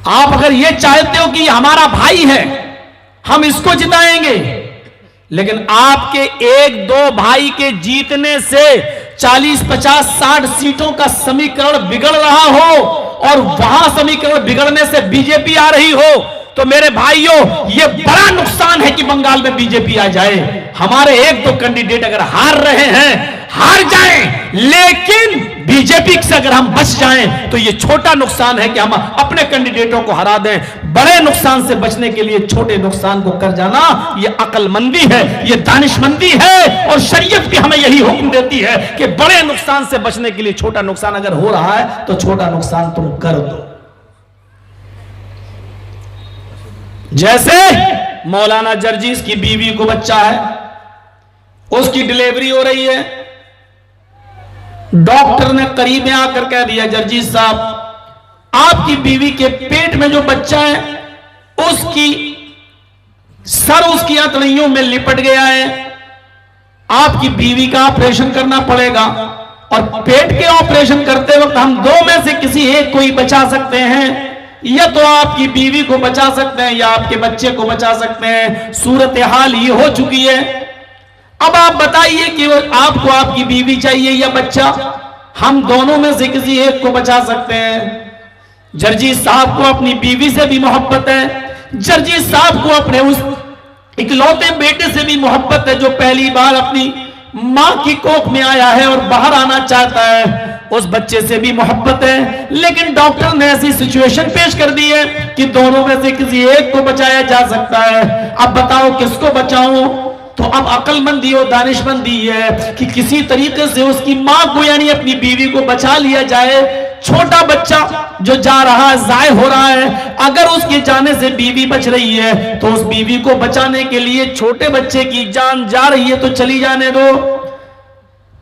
आप अगर ये चाहते हो कि हमारा भाई है, हम इसको जिताएंगे, लेकिन आपके एक दो भाई के जीतने से 40, 50, 60 सीटों का समीकरण बिगड़ रहा हो और वहां समीकरण बिगड़ने से बीजेपी आ रही हो, तो मेरे भाइयों ये बड़ा नुकसान है कि बंगाल में बीजेपी आ जाए। हमारे एक दो कैंडिडेट अगर हार रहे हैं, हार जाएं, लेकिन बीजेपी से अगर हम बच जाएं तो ये छोटा नुकसान है कि हम अपने कैंडिडेटों को हरा दें। बड़े नुकसान से बचने के लिए छोटे नुकसान को कर जाना ये अक्लमंदी है, ये दानिशमंदी है, और शरीयत भी हमें यही हुक्म देती है कि बड़े नुकसान से बचने के लिए छोटा नुकसान अगर हो रहा है तो छोटा नुकसान तुम कर दो। जैसे मौलाना जर्जीस की बीवी को बच्चा है, उसकी डिलीवरी हो रही है, डॉक्टर ने करीब में आकर कह दिया, जर्जीस साहब आपकी बीवी के पेट में जो बच्चा है उसकी सर उसकी आंतड़ियों में लिपट गया है, आपकी बीवी का ऑपरेशन करना पड़ेगा, और पेट के ऑपरेशन करते वक्त हम दो में से किसी एक को ही बचा सकते हैं, या तो आपकी बीवी को बचा सकते हैं या आपके बच्चे को बचा सकते हैं। सूरत हाल ये हो चुकी है। अब आप बताइए कि आपको आपकी बीवी चाहिए या बच्चा, हम दोनों में से किसी एक को बचा सकते हैं। जर्जीस साहब को अपनी बीवी से भी मोहब्बत है, जर्जीस साहब को अपने उस इकलौते बेटे से भी मोहब्बत है जो पहली बार अपनी मां की कोख में आया है और बाहर आना चाहता है, उस बच्चे से भी मोहब्बत है। लेकिन डॉक्टर ने ऐसी सिचुएशन पेश कर दी है कि दोनों में से किसी एक को बचाया जा सकता है। अब बताओ किसको बचाऊं? तो अब अक्लमंदी और दानिशमंदी है कि किसी तरीके से उसकी मां को यानी अपनी बीवी को बचा लिया जाए। छोटा बच्चा जो जा रहा है, जाय हो रहा है, अगर उसके जाने से बीवी बच रही है तो उस बीवी को बचाने के लिए छोटे बच्चे की जान जा रही है तो चली जाने दो,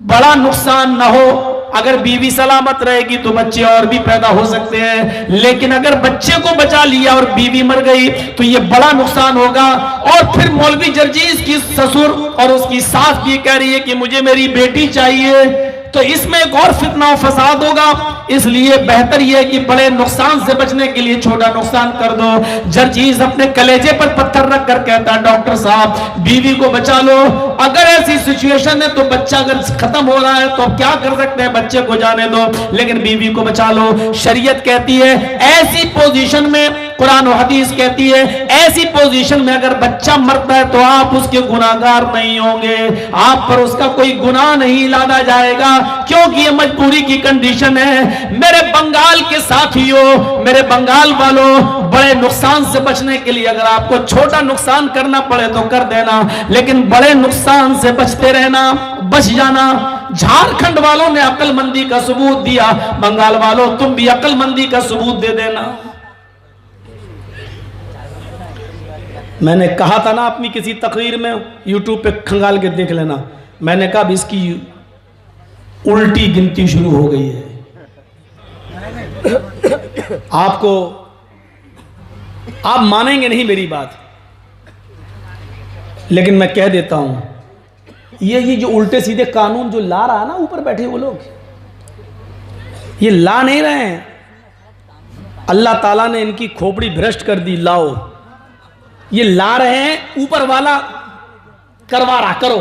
बड़ा नुकसान ना हो। अगर बीवी सलामत रहेगी तो बच्चे और भी पैदा हो सकते हैं, लेकिन अगर बच्चे को बचा लिया और बीवी मर गई तो ये बड़ा नुकसान होगा। और फिर मौलवी जर्जीस की ससुर और उसकी सास भी कह रही है कि मुझे मेरी बेटी चाहिए, तो इसमें एक और फितना और फसाद होगा। इसलिए बेहतर यह है कि बड़े नुकसान से बचने के लिए छोटा नुकसान कर दो। जर्जीस अपने कलेजे पर पत्थर रख कर कहता है, डॉक्टर साहब बीवी को बचा लो, अगर ऐसी सिचुएशन है तो बच्चा अगर खत्म हो रहा है तो क्या कर सकते हैं, बच्चे को जाने दो, लेकिन बीवी को बचा लो। शरीयत कहती है ऐसी पोजीशन में, कुरान और हदीस कहती है ऐसी पोजीशन में अगर बच्चा मरता है तो आप उसके गुनाहगार नहीं होंगे, आप पर उसका कोई गुनाह नहीं लादा जाएगा, क्योंकि ये मजबूरी की कंडीशन है। मेरे बंगाल के साथियों, मेरे बंगाल वालों, बड़े नुकसान से बचने के लिए अगर आपको छोटा नुकसान करना पड़े तो कर देना, लेकिन बड़े नुकसान से बचते रहना, बच जाना। झारखंड वालों ने अक्लमंदी का सबूत दिया, बंगाल वालों तुम भी अक्लमंदी का सबूत दे देना। मैंने कहा था ना अपनी किसी तकरीर में, यूट्यूब पे खंगाल के देख लेना, मैंने कहा इसकी उल्टी गिनती शुरू हो गई है। आपको आप मानेंगे नहीं मेरी बात, लेकिन मैं कह देता हूं, ये जो उल्टे सीधे कानून जो ला रहा है ना ऊपर बैठे वो लोग, ये ला नहीं रहे हैं, अल्लाह ताला ने इनकी खोपड़ी भ्रष्ट कर दी, लाओ, ये ला रहे हैं ऊपर वाला करवा रहा, करो।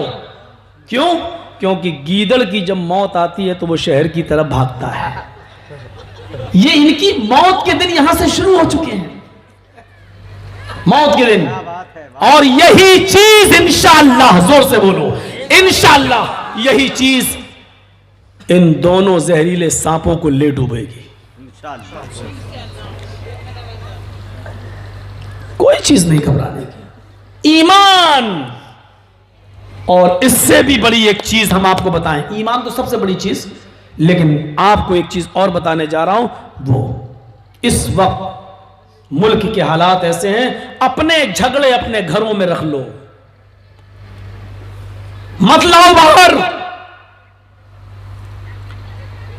क्यों? क्योंकि गीदड़ की जब मौत आती है तो वो शहर की तरफ भागता है। ये इनकी मौत के दिन यहां से शुरू हो चुके हैं, मौत के दिन, और यही चीज इंशाअल्लाह, जोर से बोलो इंशाअल्लाह, यही चीज इन दोनों जहरीले सांपों को ले डूबेगी। कोई चीज नहीं घबराने की, ईमान। और इससे भी बड़ी एक चीज हम आपको बताएं, ईमान तो सबसे बड़ी चीज, लेकिन आपको एक चीज और बताने जा रहा हूं। वो इस वक्त मुल्क के हालात ऐसे हैं, अपने झगड़े अपने घरों में रख लो, मत लाओ बाहर।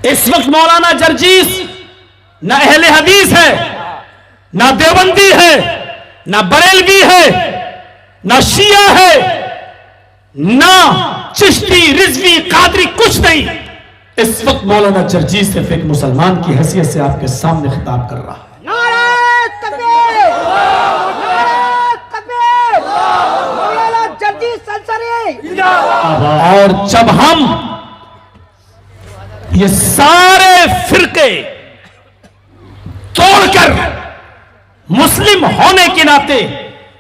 इस वक्त मौलाना जर्जीस ना अहले हदीस है, ना देवबंदी है, ना बरेलवी है, ना शिया है, ना चिश्ती, रिजवी, कादरी, कुछ नहीं। इस वक्त मौलाना जर्जीस सिर्फ एक मुसलमान की हैसियत से आपके सामने खिताब कर रहा है। और जब हम ये सारे फिरके तोड़कर मुस्लिम होने के नाते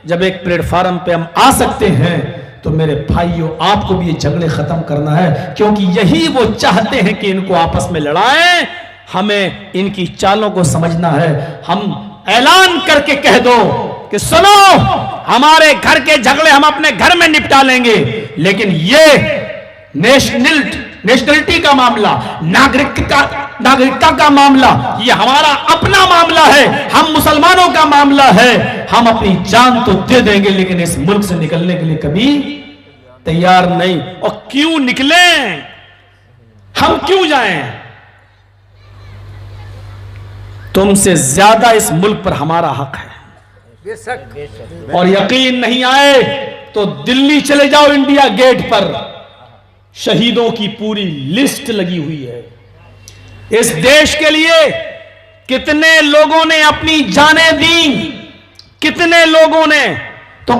जब एक प्लेटफार्म पे हम आ सकते हैं, तो मेरे भाइयों आपको भी ये झगड़े खत्म करना है, क्योंकि यही वो चाहते हैं कि इनको आपस में लड़ाएं। हमें इनकी चालों को समझना है। हम ऐलान करके कह दो कि सुनो, हमारे घर के झगड़े हम अपने घर में निपटा लेंगे, लेकिन ये नेशनलिटी का मामला, नागरिकता का मामला, ये हमारा अपना मामला है, हम मुसलमानों का मामला है। हम अपनी जान तो दे देंगे, लेकिन इस मुल्क से निकलने के लिए कभी तैयार नहीं। और क्यों निकले, हम क्यों जाएं? तुमसे ज्यादा इस मुल्क पर हमारा हक है। और यकीन नहीं आए तो दिल्ली चले जाओ, इंडिया गेट पर शहीदों की पूरी लिस्ट लगी हुई है। इस देश के लिए कितने लोगों ने अपनी जानें दी, कितने लोगों ने। तो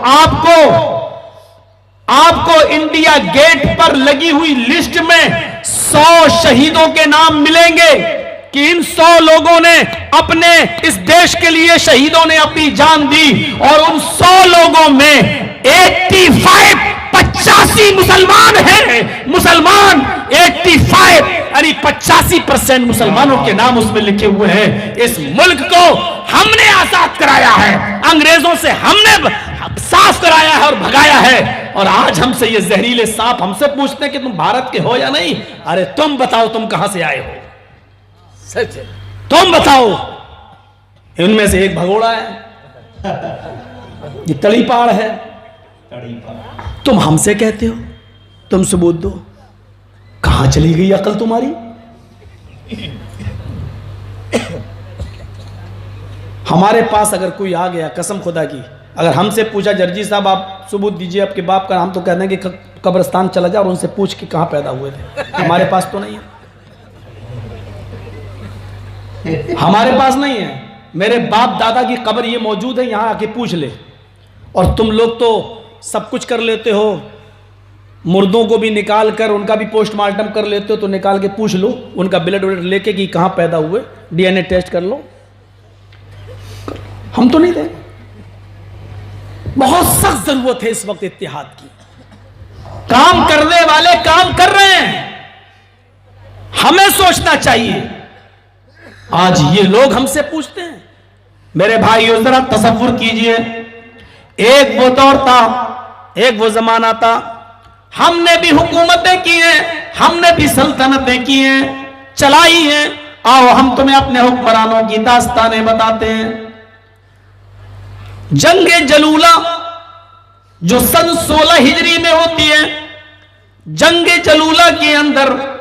आपको इंडिया गेट पर लगी हुई लिस्ट में 100 शहीदों के नाम मिलेंगे कि इन 100 लोगों ने अपने इस देश के लिए, शहीदों ने अपनी जान दी। और उन 100 लोगों में 85 मुसलमान हैं। मुसलमान 85 यानी 85% मुसलमानों के नाम उसमें लिखे हुए हैं। इस मुल्क को हमने आजाद कराया है, अंग्रेजों से हमने साफ कराया है और भगाया है। और आज हमसे ये जहरीले सांप हमसे पूछते हैं कि तुम भारत के हो या नहीं। अरे तुम बताओ, तुम कहां से आए हो? सच है, तुम बताओ। इनमें से एक भगोड़ा है, ये तड़ीपाड़ है। तुम हमसे कहते हो, तुम सबूत दो। कहां चली गई अकल तुम्हारी? हमारे पास अगर कोई आ गया, कसम खुदा की, अगर हमसे पूछा जर्जी साहब आप सबूत दीजिए आपके बाप का, हम तो कह देंगे कि कब्रिस्तान चला जा और उनसे पूछ के कहां पैदा हुए थे। हमारे पास तो नहीं है, हमारे पास नहीं है। मेरे बाप दादा की कब्र ये मौजूद है, यहां आके पूछ ले। और तुम लोग तो सब कुछ कर लेते हो, मुर्दों को भी निकाल कर उनका भी पोस्टमार्टम कर लेते हो, तो निकाल के पूछ लो उनका ब्लड व्लड लेके कि कहां पैदा हुए, डीएनए टेस्ट कर लो। हम तो नहीं देंगे। बहुत सख्त जरूरत है इस वक्त इत्तेहाद की। काम करने वाले काम कर रहे हैं, हमें सोचना चाहिए। आज ये लोग हमसे पूछते हैं। मेरे भाइयों जरा तसव्वुर कीजिए, एक वो दौर था, एक वो जमाना था, हमने भी हुकूमतें की हैं, हमने भी सल्तनतें की हैं, चलाई हैं। आओ हम तुम्हें अपने हुक्मरानों की दास्तानें बताते हैं। जंगे जलूला जो सन 16 हिजरी में होती है, जंगे जलूला के अंदर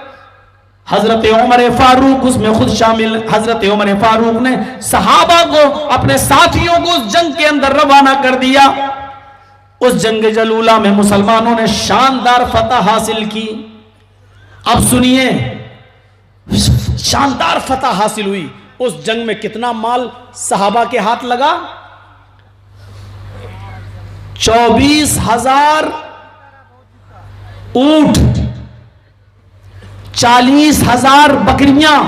हजरत उमर फारूक उसमें खुद शामिल। हजरत उमर फारूक ने सहाबा को, अपने साथियों को उस जंग के अंदर रवाना कर दिया। उस जंग जलूला में मुसलमानों ने शानदार फतह हासिल की। अब सुनिए, शानदार फतह हासिल हुई। उस जंग में कितना माल सहाबा के हाथ लगा? 24,000 ऊंट, 40,000 बकरियां,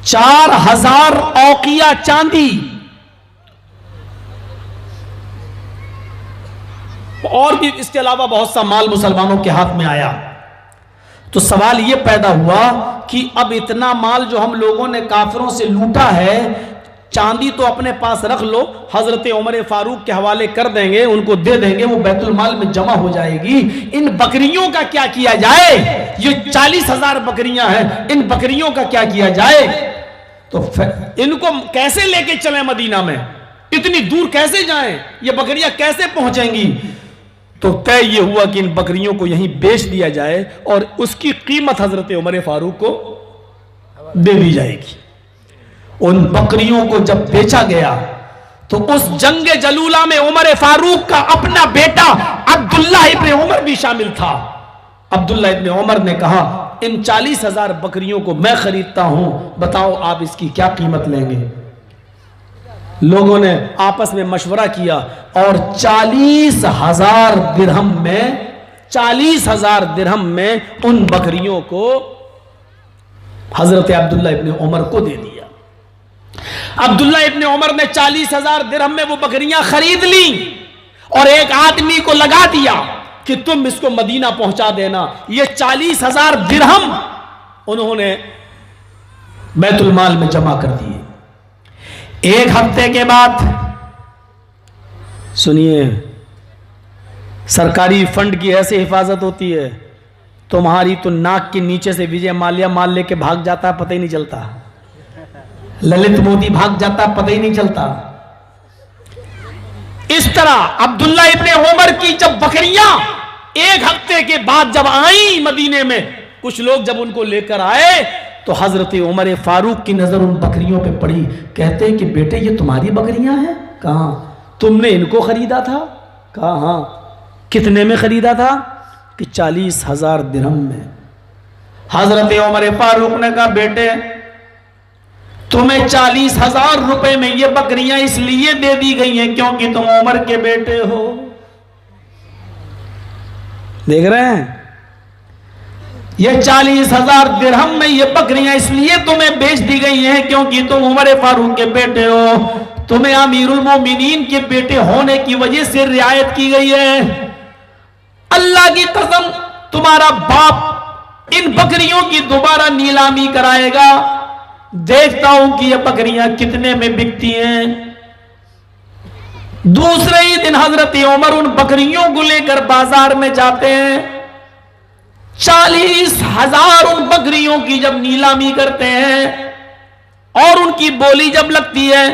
4,000 औकिया चांदी, और भी इसके अलावा बहुत सा माल मुसलमानों के हाथ में आया। तो सवाल यह पैदा हुआ कि अब इतना माल जो हम लोगों ने काफिरों से लूटा है, चांदी तो अपने पास रख लो, हजरत उमर फारूक के हवाले कर देंगे, उनको दे देंगे, वो बैतुल माल में जमा हो जाएगी। इन बकरियों का क्या किया जाए? ये 40,000 बकरियां हैं, इन बकरियों का क्या किया जाए? तो इनको कैसे लेके चले मदीना में? इतनी दूर कैसे जाएं? ये बकरियां कैसे पहुंचेंगी? तो तय ये हुआ कि इन बकरियों को यहीं बेच दिया जाए और उसकी कीमत हजरत उमर फारूक को दे दी जाएगी। उन बकरियों को जब बेचा गया तो उस जंगे जलूला में उमर फारूक का अपना बेटा अब्दुल्ला इब्ने उमर भी शामिल था। अब्दुल्ला इब्ने उमर ने कहा, इन 40,000 बकरियों को मैं खरीदता हूं, बताओ आप इसकी क्या कीमत लेंगे? लोगों ने आपस में मशवरा किया और 40,000 दिरहम में 40,000 दिरहम में उन बकरियों को हजरत अब्दुल्ला इब्ने उमर को दे दिया। अब्दुल्ला इब्ने उमर ने 40,000 दिरहम में वो बकरियां खरीद ली और एक आदमी को लगा दिया कि तुम इसको मदीना पहुंचा देना। ये 40,000 दिरहम उन्होंने बैतुल माल में जमा कर दिए। एक हफ्ते के बाद सुनिए, सरकारी फंड की ऐसे हिफाजत होती है, तुम्हारी तो नाक के नीचे से विजय माल्या माल लेके भाग जाता है, पता ही नहीं चलता। ललित मोदी भाग जाता, पता ही नहीं चलता। इस तरह अब्दुल्ला इब्ने उमर की जब बकरियां एक हफ्ते के बाद जब आई मदीने में, कुछ लोग जब उनको लेकर आए तो हजरत उमर फारूक की नजर उन बकरियों पे पड़ी। कहते हैं कि बेटे ये तुम्हारी बकरियां हैं? कहां, तुमने इनको खरीदा था? कहा हां। कितने में खरीदा था? कि 40,000 दिरहम में। हजरत उमर फारूक ने कहा बेटे तुम्हें 40,000 रुपए में ये बकरियां इसलिए दे दी गई हैं क्योंकि तुम उमर के बेटे हो। देख रहे हैं, ये 40,000 दिरहम में ये बकरियां इसलिए तुम्हें बेच दी गई हैं क्योंकि तुम उमर फारूक के बेटे हो। तुम्हें अमीरुल मोमिनीन के बेटे होने की वजह से रियायत की गई है। अल्लाह की कसम, तुम्हारा बाप इन बकरियों की दोबारा नीलामी कराएगा। देखता हूं कि ये बकरियां कितने में बिकती हैं। दूसरे ही दिन हजरत उमर उन बकरियों को लेकर बाजार में जाते हैं। 40,000 उन बकरियों की जब नीलामी करते हैं और उनकी बोली जब लगती है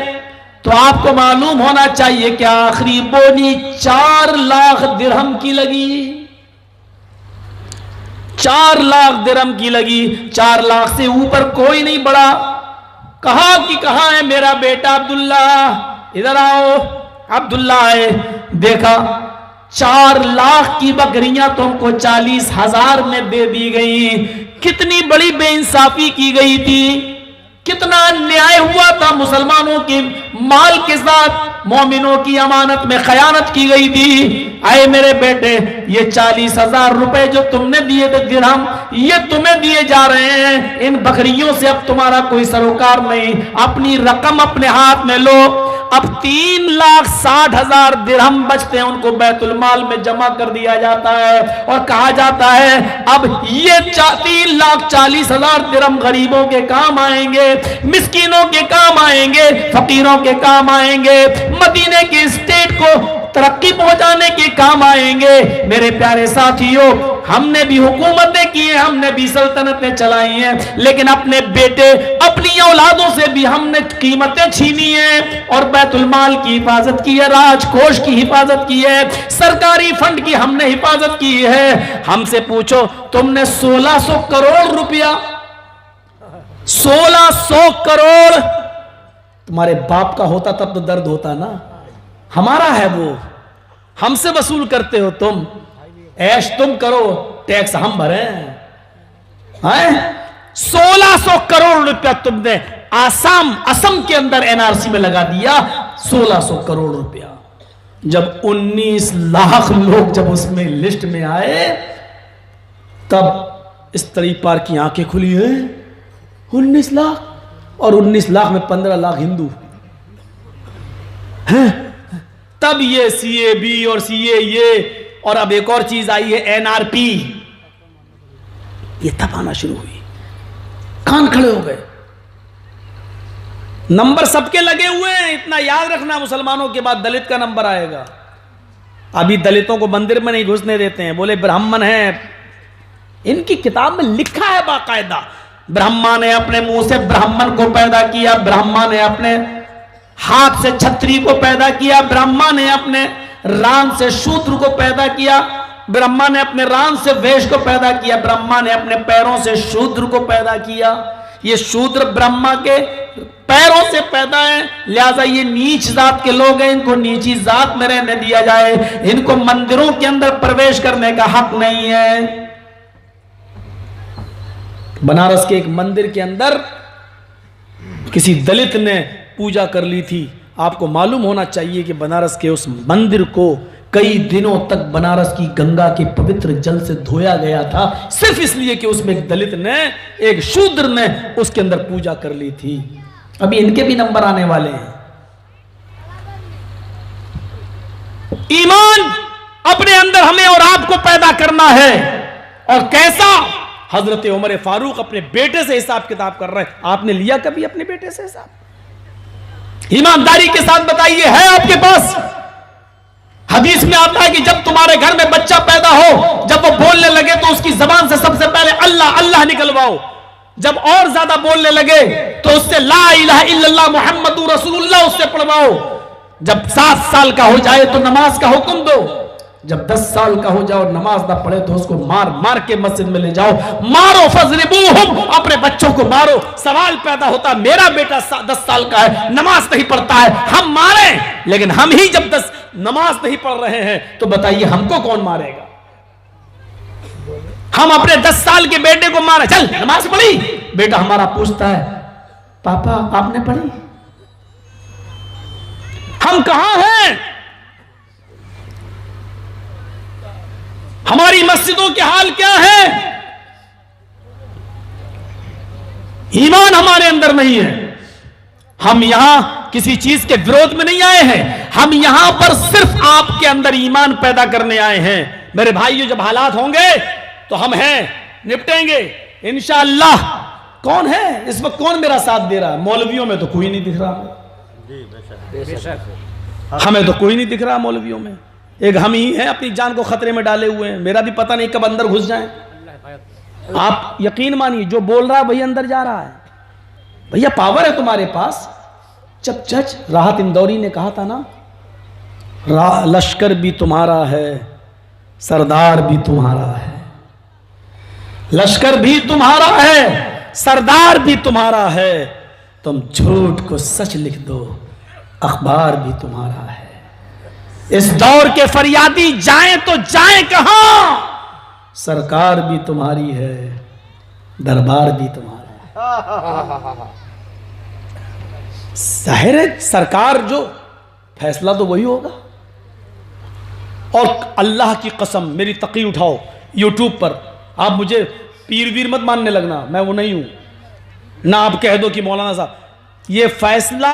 तो आपको मालूम होना चाहिए कि आखिरी बोली 4 लाख दिरहम की लगी। 4 लाख दिरहम की लगी। 4 लाख से ऊपर कोई नहीं बढ़ा। कहा कि कहां है मेरा बेटा अब्दुल्ला, इधर आओ। अब्दुल्ला आए, देखा 4 लाख की बकरियां तुमको 40,000 में दे दी गई। कितनी बड़ी बेइंसाफी की गई थी, कितना अन्याय हुआ था। मुसलमानों के माल के साथ मोमिनों की अमानत में खयानत की गई थी। आए मेरे बेटे, ये 40,000 रुपए जो तुमने दिए थे दिरहम, ये तुम्हें दिए जा रहे हैं। इन बकरियों से अब तुम्हारा कोई सरोकार नहीं। अपनी रकम अपने हाथ में लो। अब 3,60,000 दिरहम बचते हैं, उनको बैतुल माल में जमा कर दिया जाता है और कहा जाता है अब ये 3,40,000 दिरहम गरीबों के काम आएंगे, मिस्कीनों के काम आएंगे, फकीरों के काम आएंगे, मदीने के स्टेट को तरक्की पहुंचाने के काम आएंगे। मेरे प्यारे साथियों, हमने भी हुकूमतें की हैं, हमने भी सल्तनतें चलाई हैं, लेकिन अपने बेटे अपनी औलादों से भी हमने कीमतें छीनी हैं और बैतुल माल की हिफाजत की है, राजकोष की हिफाजत की है, सरकारी फंड की हमने हिफाजत की है। हमसे पूछो, तुमने 1600 करोड़ रुपया, 1600 करोड़ तुम्हारे बाप का होता तब तो दर्द होता ना। हमारा है वो, हमसे वसूल करते हो तुम। ऐश तुम करो, टैक्स हम भरें। 1600 करोड़ रुपया तुमने असम के अंदर एनआरसी में लगा दिया। 1600 करोड़ रुपया। जब 19 लाख लोग जब उसमें लिस्ट में आए तब इस तरीपार की आंखें खुली है। 19 लाख और 19 लाख में 15 लाख हिंदू हैं। तब ये सीएबी और सीएए और अब एक और चीज आई है एनआरपी, ये तब आना शुरू हुई। कान खड़े हो गए। नंबर सबके लगे हुए हैं, इतना याद रखना, मुसलमानों के बाद दलित का नंबर आएगा। अभी दलितों को मंदिर में नहीं घुसने देते हैं, बोले ब्राह्मण हैं। इनकी किताब में लिखा है बाकायदा, ब्रह्मा ने अपने मुंह से ब्राह्मण को पैदा किया, ब्रह्मा ने अपने हाथ से छत्री को पैदा किया, ब्रह्मा ने अपने रान से शूद्र को पैदा किया, ब्रह्मा ने अपने रान से वैश्य को पैदा किया, ब्रह्मा ने अपने पैरों से शूद्र को पैदा किया। ये शूद्र ब्रह्मा के पैरों से पैदा है, लिहाजा ये नीच जात के लोग हैं, इनको नीची जात में रहने दिया जाए, इनको मंदिरों के अंदर प्रवेश करने का हक नहीं है। बनारस के एक मंदिर के अंदर किसी दलित ने पूजा कर ली थी आपको मालूम होना चाहिए कि बनारस के उस मंदिर को कई दिनों तक बनारस की गंगा के पवित्र जल से धोया गया था, सिर्फ इसलिए कि उसमें एक दलित ने, एक शूद्र ने उसके अंदर पूजा कर ली थी। अभी इनके भी नंबर आने वाले हैं। ईमान अपने अंदर हमें और आपको पैदा करना है। और कैसा? हजरत उमर फारूक अपने बेटे से हिसाब किताब कर रहे हैं। आपने लिया कभी अपने बेटे से हिसाब? ईमानदारी के साथ बताइए, है आपके पास? हदीस में आता है कि जब तुम्हारे घर में बच्चा पैदा हो, जब वो बोलने लगे तो उसकी जबान से सबसे पहले अल्लाह अल्लाह निकलवाओ। जब और ज्यादा बोलने लगे तो उससे ला इलाहा इल्लल्लाह मुहम्मदुर रसूलुल्लाह उससे पढ़वाओ। जब 7 साल का हो जाए तो नमाज का हुक्म दो। जब 10 साल का हो जाओ नमाज ना पढ़े तो उसको मार मार के मस्जिद में ले जाओ। मारो फजरिबूहुम, अपने बच्चों को मारो। सवाल पैदा होता, मेरा बेटा 10 साल का है, नमाज नहीं पढ़ता है, हम मारें? लेकिन हम ही जब 10 नमाज नहीं पढ़ रहे हैं तो बताइए हमको कौन मारेगा? हम अपने 10 साल के बेटे को मारे, चल नमाज पढ़ी। बेटा हमारा पूछता है, पापा आपने पढ़ी? हम कहां हैं? हमारी मस्जिदों के हाल क्या है? ईमान हमारे अंदर नहीं है। हम यहां किसी चीज के विरोध में नहीं आए हैं, हम यहां पर सिर्फ आपके अंदर ईमान पैदा करने आए हैं। मेरे भाइयों, जब हालात होंगे तो हम हैं, निपटेंगे इंशाअल्लाह। कौन है इस वक्त, कौन मेरा साथ दे रहा है? मौलवियों में तो कोई नहीं दिख रहा हमें तो कोई नहीं दिख रहा मौलवियों में। एक हम ही हैं अपनी जान को खतरे में डाले हुए हैं। मेरा भी पता नहीं कब अंदर घुस जाएं। आप यकीन मानिए, जो बोल रहा है वही अंदर जा रहा है। भैया पावर है तुम्हारे पास। जब जज राहत इंदौरी ने कहा था ना, लश्कर भी तुम्हारा है, सरदार भी तुम्हारा है। लश्कर भी तुम्हारा है, सरदार भी तुम्हारा है। तुम झूठ को सच लिख दो, अखबार भी तुम्हारा है। इस दौर के फरियादी जाएं तो जाएं कहां? सरकार भी तुम्हारी है, दरबार भी तुम्हारा है। जाहिर है सरकार जो फैसला तो वही होगा। और अल्लाह की कसम, मेरी तकी उठाओ यूट्यूब पर। आप मुझे पीर वीर मत मानने लगना, मैं वो नहीं हूं ना। आप कह दो कि मौलाना साहब ये फैसला